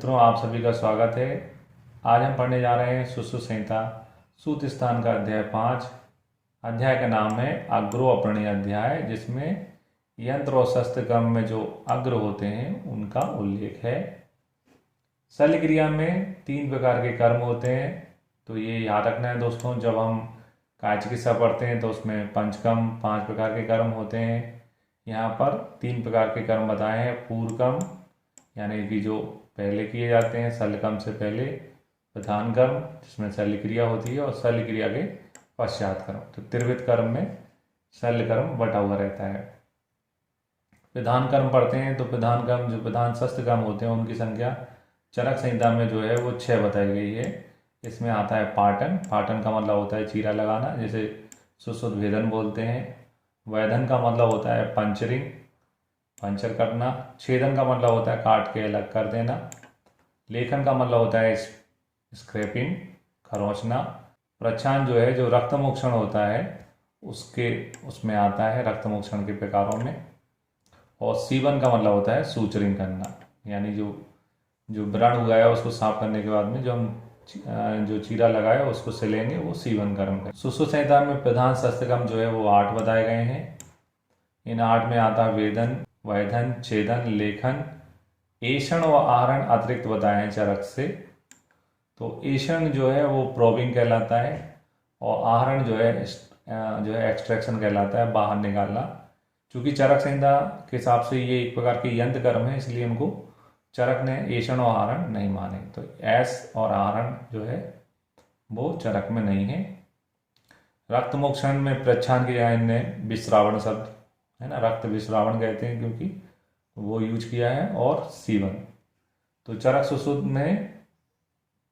मित्रों, आप सभी का स्वागत है। आज हम पढ़ने जा रहे हैं सुश्रुत संहिता सूत स्थान का अध्याय 5। अध्याय का नाम है अग्रो अपरणीय अध्याय, जिसमें यंत्र और शस्त्र क्रम में जो अग्र होते हैं उनका उल्लेख है। शल्य क्रिया में 3 प्रकार के कर्म होते हैं, तो ये याद रखना है दोस्तों। जब हम काय चिकित्सा पढ़ते हैं तो उसमें पंचकर्म 5 प्रकार के कर्म होते हैं। यहाँ पर 3 प्रकार के कर्म बताए हैं। पूर्व कर्म यानी कि जो पहले किए जाते हैं शल्य कर्म से पहले, प्रधान कर्म जिसमें शल्य क्रिया होती है, और शल्य क्रिया के पश्चात कर्म। तो त्रिविध कर्म में शल्य कर्म बटा हुआ रहता है। प्रधान कर्म पढ़ते हैं तो प्रधान कर्म जो प्रधान शस्त्र कर्म होते हैं उनकी संख्या चरक संहिता में जो है वो 6 बताई गई है। इसमें आता है पाटन। पाटन का मतलब होता है चीरा लगाना, जैसे सुश्रुत भेदन बोलते हैं। वैधन का मतलब होता है पंचरिंग, पंचर करना। छेदन का मतलब होता है काट के अलग कर देना। लेखन का मतलब होता है स्क्रैपिंग, खरोंचना। प्रच्छान जो है, जो रक्तमोक्षण होता है उसमें आता है, रक्तमोक्षण के प्रकारों में। और सीवन का मतलब होता है सूचरिंग करना, यानी जो व्रण हुआ है उसको साफ करने के बाद में जो हम जो चीरा लगाया उसको सिलेंगे, वो सीवन कर्म है। सुश्रुत संहिता में प्रधान शस्त्र कर्म जो है वो 8 बताए गए हैं। इन 8 में आता है वेदन, वैधन, छेदन, लेखन। ऐषण और आहरण अतिरिक्त बताए हैं चरक से। तो ऐषण जो है वो प्रोबिंग कहलाता है, और आहरण जो है एक्सट्रैक्शन कहलाता है, बाहर निकालना। चूंकि चरक संहिता के हिसाब से ये एक प्रकार के यंत्र कर्म है, इसलिए उनको चरक ने ऐषण और आहरण नहीं माने। तो ऐस और आहरण जो है वो चरक में नहीं है। रक्त मोक्षण में प्रच्छान की जगह इनने विश्रावण शब्द है ना, रक्त विश्रावण कहते हैं क्योंकि वो यूज किया है। और सीवन। तो चरक सुश्रुत में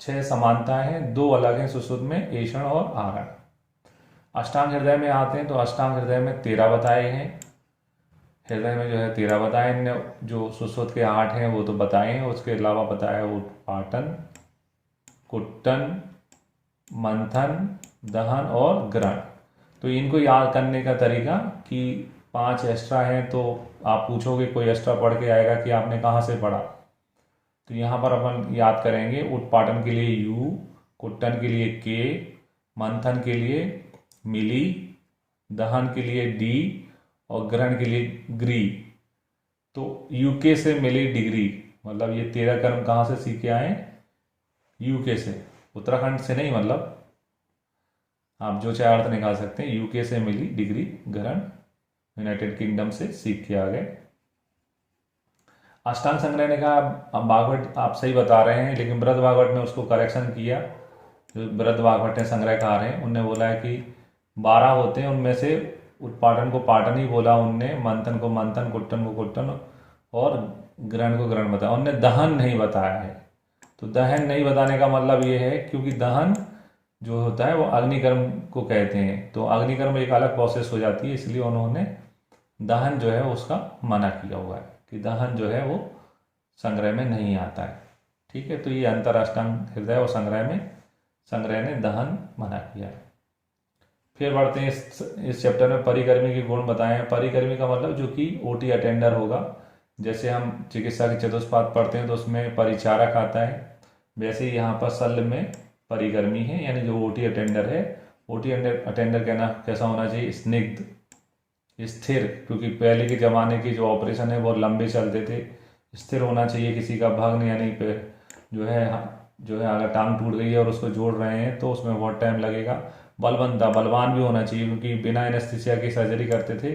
6 समानताएं हैं, 2 अलग हैं सुश्रुत में, ऐषण और आहरण। अष्टांग हृदय में आते हैं तो अष्टांग हृदय में 13 बताए हैं। हृदय में जो है 13 बताए इनने। जो सुश्रुत के 8 हैं वो तो बताए हैं, उसके अलावा बताया उत्पाटन, कुट्टन, मंथन, दहन और ग्रहण। तो इनको याद करने का तरीका कि 5 एक्स्ट्रा हैं, तो आप पूछोगे कोई एक्स्ट्रा पढ़ के आएगा कि आपने कहाँ से पढ़ा। तो यहाँ पर अपन याद करेंगे, उत्पाटन के लिए यू, कुट्टन के लिए के, मंथन के लिए मिली, दहन के लिए डी, और ग्रहण के लिए ग्री। तो यूके से मिली डिग्री, मतलब ये 13 कर्म कहाँ से सीख के आए? यूके से, उत्तराखंड से नहीं। मतलब आप जो चाहे अर्थ निकाल सकते हैं। यूके से मिली डिग्री, ग्रहण यूनाइटेड किंगडम से सीख के आ गए। अष्टांग संग्रह ने कहा अब भागवत आप सही बता रहे हैं, लेकिन बृहद भागवत ने उसको करेक्शन किया। जो बृहद भागवत ने संग्रहकार हैं उनने बोला है कि 12 होते हैं, उनमें से उत्पाटन को पाटन ही बोला उनने, मंथन को मंथन, कुट्टन को कुट्टन और ग्रहण को ग्रहण बताया। उनने दहन नहीं बताया है। तो दहन नहीं बताने का मतलब ये है क्योंकि दहन जो होता है वो अग्निकर्म को कहते हैं, तो अग्निकर्म एक अलग प्रोसेस हो जाती है, इसलिए उन्होंने दहन जो है उसका मना किया हुआ है कि दहन जो है वो संग्रह में नहीं आता है। ठीक है, तो ये अंतर अष्टांग हृदय और संग्रह ने दहन मना किया है। फिर बढ़ते हैं इस चैप्टर में परिकर्मी के गुण बताए हैं। परिकर्मी का मतलब जो कि ओटी अटेंडर होगा। जैसे हम चिकित्सा के चतुष्पाद पढ़ते हैं तो उसमें परिचारक आता है, वैसे ही यहाँ पर शल्य में परिकर्मी है, यानी जो ओटी अटेंडर है। ओटी अटेंडर कहना कैसा होना चाहिए? स्निग्ध, स्थिर, क्योंकि पहले के ज़माने की जो ऑपरेशन है बहुत लंबे चलते थे। स्थिर होना चाहिए, किसी का भग्न यानी जो है अगर टांग टूट गई है और उसको जोड़ रहे हैं तो उसमें बहुत टाइम लगेगा। बलवंता, बलवान भी होना चाहिए, क्योंकि बिना एनेस्थीसिया की सर्जरी करते थे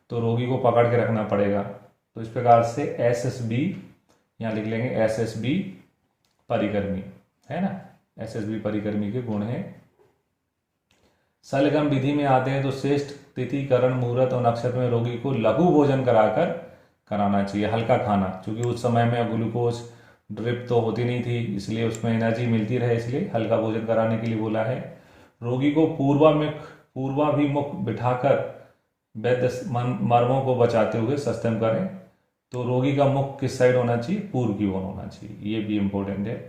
तो रोगी को पकड़ के रखना पड़ेगा। तो इस प्रकार से SSB यहाँ लिख लेंगे, SSB परिकर्मी है ना, SSB परिकर्मी के गुण हैं। शल्यक्रम विधि में आते हैं तो श्रेष्ठ तिथि, करण, मुहूर्त और नक्षत्र में रोगी को लघु भोजन कराना चाहिए, हल्का खाना। क्योंकि उस समय में ग्लूकोज ड्रिप तो होती नहीं थी, इसलिए उसमें एनर्जी मिलती रहे, इसलिए हल्का भोजन कराने के लिए बोला है। रोगी को पूर्वाभिमुख बिठाकर वैद्य मर्मों को बचाते हुए सस्तम करें। तो रोगी का मुख किस साइड होना चाहिए? पूर्व की ओर होना चाहिए, ये भी इम्पोर्टेंट है।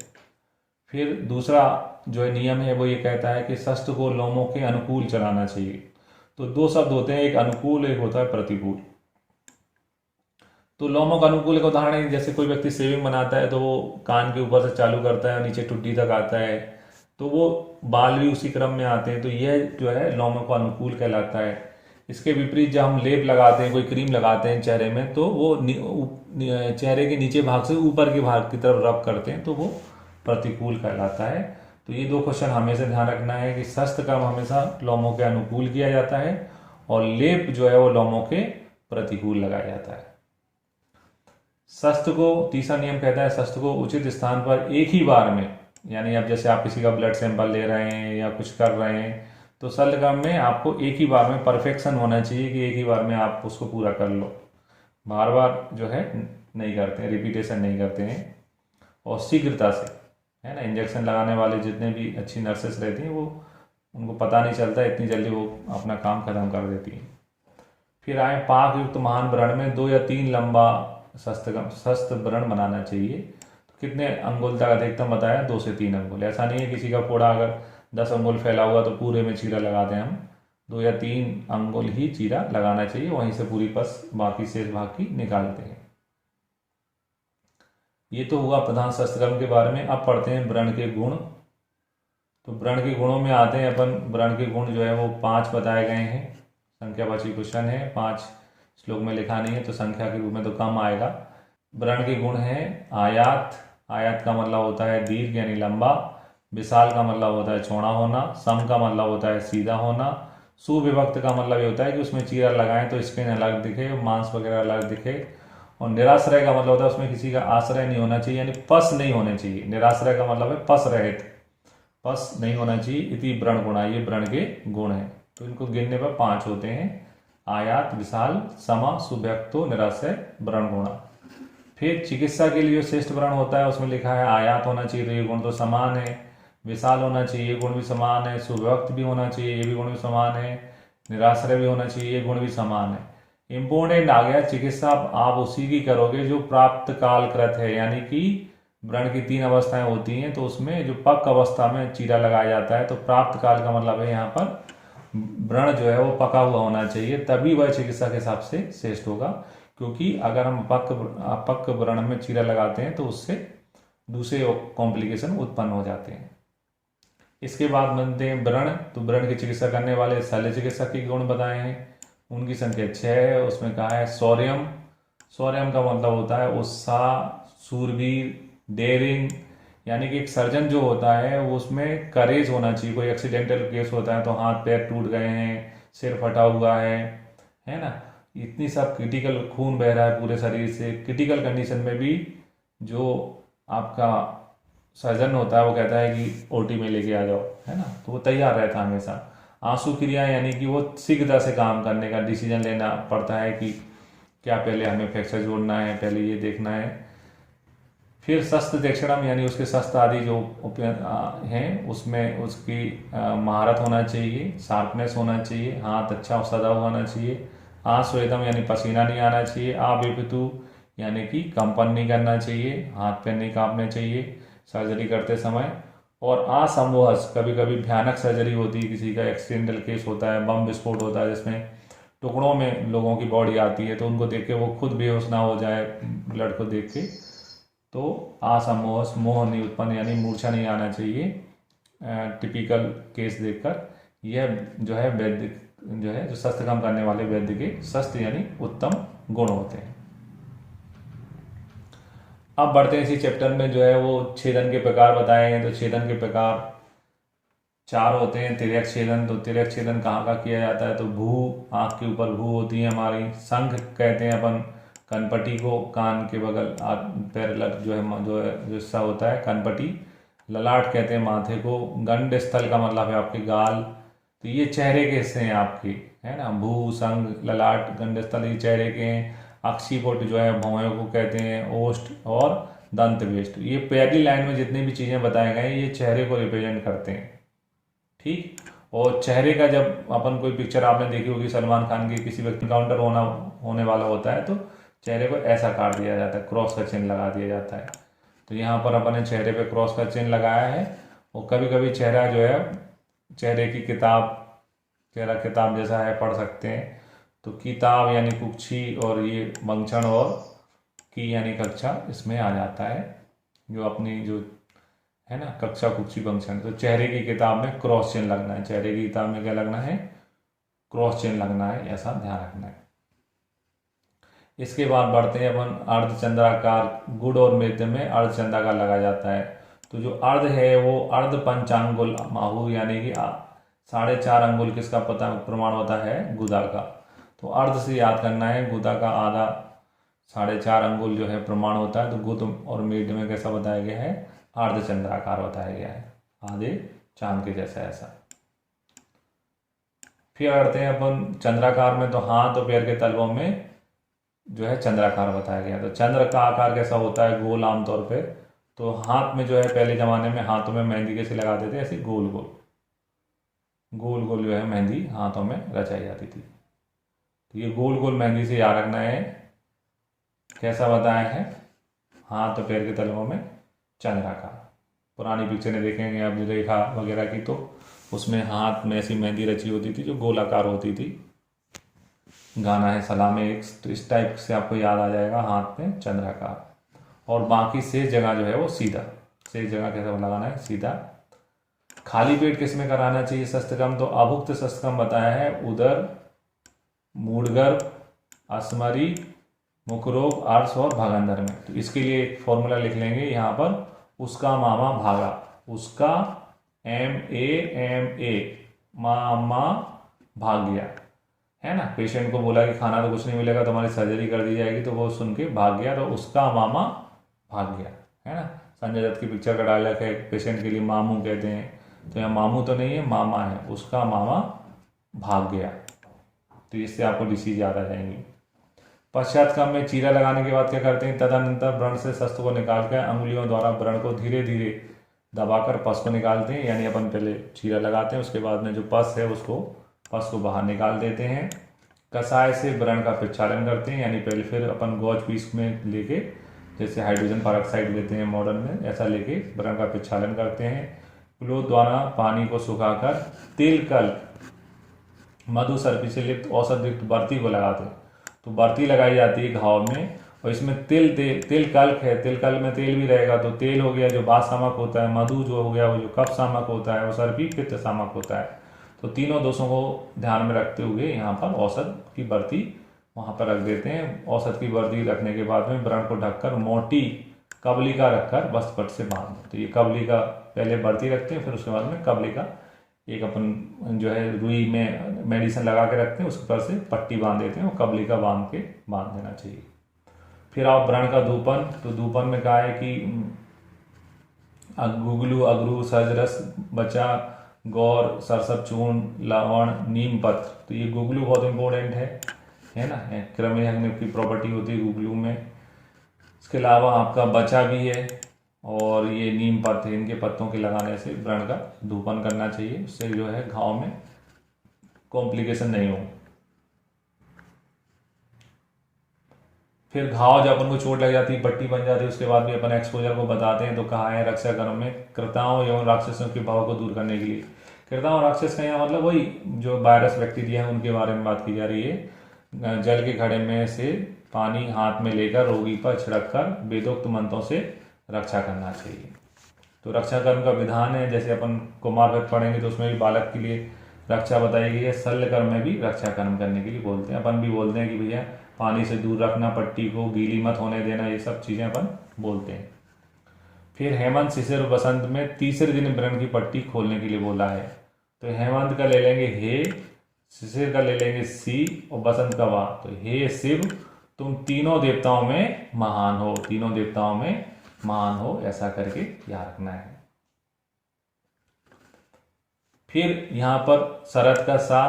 फिर दूसरा जो है नियम है वो ये कहता है कि शस्त्र को लोमों के अनुकूल चलाना चाहिए। तो 2 शब्द होते हैं, एक अनुकूल, एक होता है प्रतिकूल। तो लोमों का अनुकूल का उदाहरण है, जैसे कोई व्यक्ति सेविंग बनाता है तो वो कान के ऊपर से चालू करता है और नीचे टुड्डी तक आता है, तो वो बाल भी उसी क्रम में आते हैं, तो यह जो है लोमों का अनुकूल कहलाता है। इसके विपरीत जब हम लेप लगाते हैं, कोई क्रीम लगाते हैं चेहरे में, तो वो चेहरे के नीचे भाग से ऊपर के भाग की तरफ रब करते हैं, तो वो प्रतिकूल कहलाता है। तो ये दो क्वेश्चन हमेशा ध्यान रखना है कि शस्त्र कर्म हमेशा लोमों के अनुकूल किया जाता है और लेप जो है वो लोमों के प्रतिकूल लगाया जाता है। शस्त्र को, तीसरा नियम कहता है शस्त्र को उचित स्थान पर एक ही बार में, यानी अब जैसे आप किसी का ब्लड सैंपल ले रहे हैं या कुछ कर रहे हैं, तो शस्त्र कर्म में आपको एक ही बार में परफेक्शन होना चाहिए कि एक ही बार में आप उसको पूरा कर लो, बार बार जो है नहीं करते हैं, रिपीटेशन नहीं करते हैं, और शीघ्रता से, है ना। इंजेक्शन लगाने वाले जितने भी अच्छी नर्सेस रहती हैं, वो उनको पता नहीं चलता, इतनी जल्दी वो अपना काम खत्म कर देती हैं। फिर आए पाक युक्त महान व्रण में 2 या 3 लंबा शस्त्र व्रण बनाना चाहिए। तो कितने अंगुल तक अधिकतम बताया, 2 से 3 अंगुल। ऐसा नहीं है किसी का फोड़ा अगर 10 अंगुल फैला हुआ तो पूरे में चीरा लगा दें हम, 2 या 3 अंगुल ही चीरा लगाना चाहिए, वहीं से पूरी पस बाकी शेष भाग की निकालते हैं। ये तो हुआ प्रधान शस्त्र कर्म के बारे में। अब पढ़ते हैं व्रण के गुण। तो व्रण के गुणों में आते हैं अपन, व्रण के गुण जो है वो 5 बताए गए हैं, संख्यावाची क्वेश्चन है, 5 श्लोक में लिखा नहीं है तो संख्या के रूप में तो कम आएगा। व्रण के गुण है आयात, आयात का मतलब होता है दीर्घ यानी लंबा, विशाल का मतलब होता है चौड़ा होना, सम का मतलब होता है सीधा होना, सुविभक्त का मतलब ये होता है कि उसमें चीरा लगाएं तो स्किन अलग दिखे, मांस वगैरह अलग दिखे, और निराश्रय का मतलब होता है उसमें किसी का आश्रय नहीं होना चाहिए, यानी पस नहीं होने चाहिए। निराश्रय का मतलब है पस रहित, पस नहीं होना चाहिए। इति व्रण गुणा, ये व्रण के गुण है। तो इनको गिनने पर 5 होते हैं, आयात, विशाल, समा, सुव्यक्तो, निराश्रय, व्रण गुणा। फिर चिकित्सा के लिए श्रेष्ठ व्रण होता है, उसमें लिखा है आयात होना चाहिए, तो ये गुण तो समान है, विशाल होना चाहिए, ये गुण भी समान है, सुव्यक्त भी होना चाहिए, ये भी गुण भी समान है, निराश्रय भी होना चाहिए, ये गुण भी समान है। इंपोर्टेंट आ गया, चिकित्सा आप उसी की करोगे जो प्राप्त कालकृत है, यानी कि व्रण की 3 अवस्थाएं होती हैं, तो उसमें जो पक अवस्था में चीरा लगाया जाता है, तो प्राप्त काल का मतलब है यहाँ पर व्रण जो है वो पका हुआ होना चाहिए, तभी वह चिकित्सा के हिसाब से श्रेष्ठ होगा। क्योंकि अगर हम पक व्रण में चीरा लगाते हैं तो उससे दूसरे कॉम्प्लिकेशन उत्पन्न हो जाते हैं। इसके बाद बनते हैं व्रण। तो व्रण की चिकित्सा करने वाले शल्य चिकित्सक के गुण बताए हैं, उनकी संख्या 6 है। उसमें कहा है शौर्यम, शौर्यम का मतलब होता है उत्साह, सूरवीर, डेयरिंग, यानी कि एक सर्जन जो होता है वो उसमें करेज होना चाहिए। कोई एक्सीडेंटल केस होता है तो हाथ पैर टूट गए हैं, सिर फटा हुआ है ना, इतनी सब क्रिटिकल, खून बह रहा है पूरे शरीर से, क्रिटिकल कंडीशन में भी जो आपका सर्जन होता है वो कहता है कि ओटी में लेके आ जाओ, है ना, तो वो तैयार रहता है हमेशा। आंसू क्रिया यानी कि वो शीघ्रता से काम करने का डिसीजन लेना पड़ता है कि क्या पहले हमें फ्रैक्चर जोड़ना है, पहले ये देखना है। फिर शस्त्र दक्षिणम यानी उसके शस्त्र आदि जो हैं उसमें उसकी महारत होना चाहिए, शार्पनेस होना चाहिए, हाथ अच्छा सदा होना चाहिए। आश्वेदम यानी पसीना नहीं आना चाहिए। आविपितु यानी कि कंपन नहीं करना चाहिए, हाथ पैर नहीं कांपने चाहिए सर्जरी करते समय। और असंभवश, कभी कभी भयानक सर्जरी होती है, किसी का एक्सीडेंटल केस होता है, बम विस्फोट होता है जिसमें टुकड़ों में लोगों की बॉडी आती है, तो उनको देख के वो खुद बेहोश ना हो जाए ब्लड को देख के, तो असंभवश मोह नहीं उत्पन्न यानी मूर्छा नहीं आना चाहिए टिपिकल केस देखकर। यह जो है वैद्य जो है जो शस्त्र काम करने वाले वैद्य के शस्त्र यानी उत्तम गुण होते हैं। अब बढ़ते हैं इसी चैप्टर में, जो है वो छेदन के प्रकार बताए हैं। तो छेदन के प्रकार 4 होते हैं। तिर्यक छेदन, तो तिर्यक छेदन कहाँ का किया जाता है, तो भू, आँख के ऊपर भू होती है हमारी। शंख कहते हैं अपन कनपटी को, कान के बगल पैरेलल जो हिस्सा होता है कनपटी। ललाट कहते हैं माथे को। गंड स्थल का मतलब है आपके गाल। तो ये चेहरे के हिस्से हैं आपके, है ना, भू, संग, ललाट, गंड स्थल ये चेहरे के हैं। अक्षिपुट जो है भौहों को कहते हैं, ओष्ठ और दंत वेष्ट। ये पहली लाइन में जितनी भी चीज़ें बताए गए हैं ये चेहरे को रिप्रेजेंट करते हैं, ठीक। और चेहरे का जब अपन कोई पिक्चर आपने देखी होगी सलमान खान की, किसी व्यक्ति काउंटर होने वाला होता है तो चेहरे को ऐसा काट दिया जाता है, क्रॉस का चिन्ह लगा दिया जाता है। तो यहाँ पर अपन ने चेहरे पे क्रॉस का चिन्ह लगाया है। और कभी कभी चेहरा जो है, चेहरे की किताब, चेहरा किताब जैसा है, पढ़ सकते हैं। तो किताब यानी कुक्षी और ये मंचन और की यानी कक्षा इसमें आ जाता है, जो अपनी जो है ना कक्षा कुक्षी फंक्शन। तो चेहरे की किताब में क्रॉस चिन्ह लगना है, चेहरे की किताब में क्या लगना है, क्रॉस चिन्ह लगना है, ऐसा ध्यान रखना है। इसके बाद बढ़ते हैं अपन अर्धचंद्राकार, गुड़ और मृत में अर्धचंद्राकार लगाया जाता है। तो जो अर्ध है वो अर्ध पंचांगुल माहू यानी कि 4.5 अंगुल किसका पता प्रमाण होता है, गुदा का। तो अर्ध से याद करना है, गुदा का आधा 4.5 अंगुल जो है प्रमाण होता है। तो गुद और मीड में कैसा बताया गया है, अर्धचंद्राकार बताया गया है, आधे चांद के जैसा ऐसा। फिर करते हैं अपन चंद्राकार में, तो हाथ और पैर के तलवों में जो है चंद्राकार बताया गया। तो चंद्र का आकार कैसा होता है, गोल आमतौर पे। तो हाथ में जो है पहले ज़माने में हाथों में मेहंदी कैसे लगाते थे, ऐसे गोल गोल गोल गोल जो है मेहंदी हाथों में रचाई जाती थी। तो ये गोल गोल मेहंदी से याद रखना है, कैसा बताया है, हाथ और पैर के तलवों में चंद्राकार। पुरानी पिक्चरें देखेंगे आप जो रेखा वगैरह की, तो उसमें हाथ में ऐसी मेहंदी रची होती थी जो गोलाकार होती थी। गाना है सलाम एक, तो इस टाइप से आपको याद आ जाएगा, हाथ में चंद्राकार। और बाकी शेष जगह जो है वो सीधा, शेष जगह कैसे लगाना है, सीधा। खाली पेट किस में कराना चाहिए शस्त्रक्रम, तो अभुक्त शस्त्रक्रम बताया है उदर, मूढ़गर्भ, अस्मरी, मुखरोग, आर्स और भागंदर में। तो इसके लिए एक फॉर्मूला लिख लेंगे यहाँ पर, उसका मामा भागा, उसका MAMA मामा भाग गया, है ना। पेशेंट को बोला कि खाना तो कुछ नहीं मिलेगा, तुम्हारी सर्जरी कर दी जाएगी, तो वो सुन के भाग गया, तो उसका मामा भाग गया, है ना। संजय दत्त की पिक्चर का डायलॉग है, पेशेंट के लिए मामू कहते हैं, तो यहाँ मामू तो नहीं है, मामा है, उसका मामा भाग गया। तो इससे आपको डिसीज याद आ जाएंगी। पश्चात क्रम में चीरा लगाने के बाद क्या करते हैं, तदनंतर व्रण से शस्त्र को निकाल कर अंगुलियों द्वारा व्रण को धीरे धीरे दबाकर पस को निकालते हैं। यानी अपन पहले चीरा लगाते हैं, उसके बाद में जो पस है उसको पस को बाहर निकाल देते हैं। कसाय से व्रण का प्रक्षालन करते हैं, यानी पहले फिर अपन गॉज पीस में लेके, जैसे हाइड्रोजन पेरोक्साइड लेते हैं मॉडर्न में, ऐसा लेके व्रण का प्रक्षालन करते हैं। क्लोथ द्वारा पानी को सुखाकर तिल कल मधु सर्पी से लिप्त औषध युक्त बर्ती को लगाते हैं। तो बर्ती लगाई जाती है घाव में, और इसमें तिल कल्क है, तिल कल्क में तेल भी रहेगा, तो तेल हो गया जो वातशामक होता है, मधु जो हो गया वो जो कफ शामक होता है, और सर्पी पित्त शामक होता है। तो तीनों दोषों को ध्यान में रखते हुए यहाँ पर औषध की बर्ती वहाँ पर रख देते हैं। औषध की बर्ती रखने के बाद में व्रण को ढककर मोटी कबलिका रखकर वस्त्रपट से बांध दें। तो ये कबलिका पहले बर्ती रखते हैं, फिर उसके बाद में कबलिका एक अपन जो है रुई में मेडिसिन लगा के रखते हैं, उसके ऊपर से पट्टी बांध देते हैं, और कबलिका बांध देना चाहिए। फिर आप व्रण का धूपन, तो धूपन में कहा है कि गुगलू, अगरू, सजरस, बचा, गौर, सरसप चूर्ण, लवण, नीम पत्र। तो ये गुगलू बहुत इंपॉर्टेंट है ना, क्रमिक अग्नि की प्रॉपर्टी होती है गुगलू में। इसके अलावा आपका बचा भी है, और ये नीम पत्र, इनके पत्तों के लगाने से व्रण का धूपन करना चाहिए, उससे जो है घाव में कॉम्प्लिकेशन नहीं हो। फिर घाव जब अपन को चोट लग जाती है, पट्टी बन जाती है, उसके बाद भी अपन एक्सपोजर को बताते हैं। तो कहा है रक्षा कर्म में कृताओं एवं राक्षसों के भाव को दूर करने के लिए। कृताओं राक्षस का यहाँ मतलब वही जो वायरस बैक्टीरिया है उनके बारे में बात की जा रही है। जल के घड़े में से पानी हाथ में लेकर रोगी पर छिड़क कर वेदोक्त मंत्रों से रक्षा करना चाहिए। तो रक्षा कर्म का विधान है, जैसे अपन कुमार व्रत पढ़ेंगे तो उसमें भी बालक के लिए रक्षा बताई गई है। शल्य कर्म में भी रक्षा कर्म करने के लिए बोलते हैं। अपन भी बोलते हैं कि भैया पानी से दूर रखना, पट्टी को गीली मत होने देना, ये सब चीज़ें अपन बोलते हैं। फिर हेमंत, शिशिर, बसंत में तीसरे दिन व्रण की पट्टी खोलने के लिए बोला है। तो हेमंत का ले लेंगे हे, शिशिर का ले लेंगे सी, और बसंत का वा। तो हे शिव, तुम तीनों देवताओं में महान हो, तीनों देवताओं में महान हो, ऐसा करके याद रखना है। फिर यहाँ पर शरद का सा,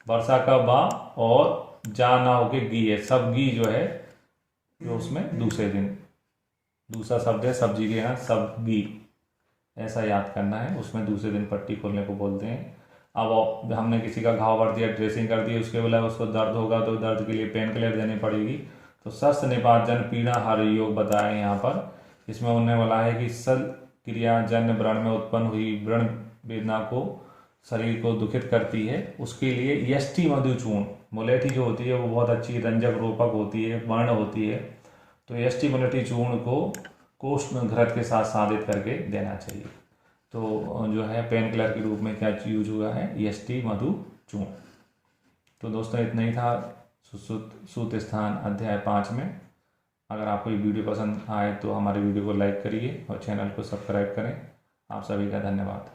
वर्षा का बा, और जा ना होके गी है। सब गी जो है जो उसमें दूसरे दिन दूसरा शब्द है सब्जी के यहाँ, सब गी, ऐसा याद करना है। उसमें दूसरे दिन पट्टी खोलने को बोलते हैं। अब हमने किसी का घाव कर दिया, ड्रेसिंग कर दी, उसके बाद उसको दर्द होगा तो दर्द के लिए पेन किलर देनी पड़ेगी। तो शस्त्र निपात जन पीड़ा हर योग बताए यहाँ पर। इसमें उन्होंने बोला है कि सल क्रिया जन्य व्रण में उत्पन्न हुई व्रण वेदना को शरीर को दुखित करती है, उसके लिए यष्टि मधु चूर्ण, मुलेठी जो होती है वो बहुत अच्छी रंजक रूपक होती है, वर्ण होती है। तो एस्टिमुलेटरी चूर्ण को कोष्ठ घृत के साथ साधित करके देना चाहिए। तो जो है पेन किलर के रूप में क्या यूज हुआ है, EST मधु चूर्ण। तो दोस्तों इतना ही था सूत स्थान अध्याय 5 में। अगर आपको ये वीडियो पसंद आए तो हमारे वीडियो को लाइक करिए और चैनल को सब्सक्राइब करें। आप सभी का धन्यवाद।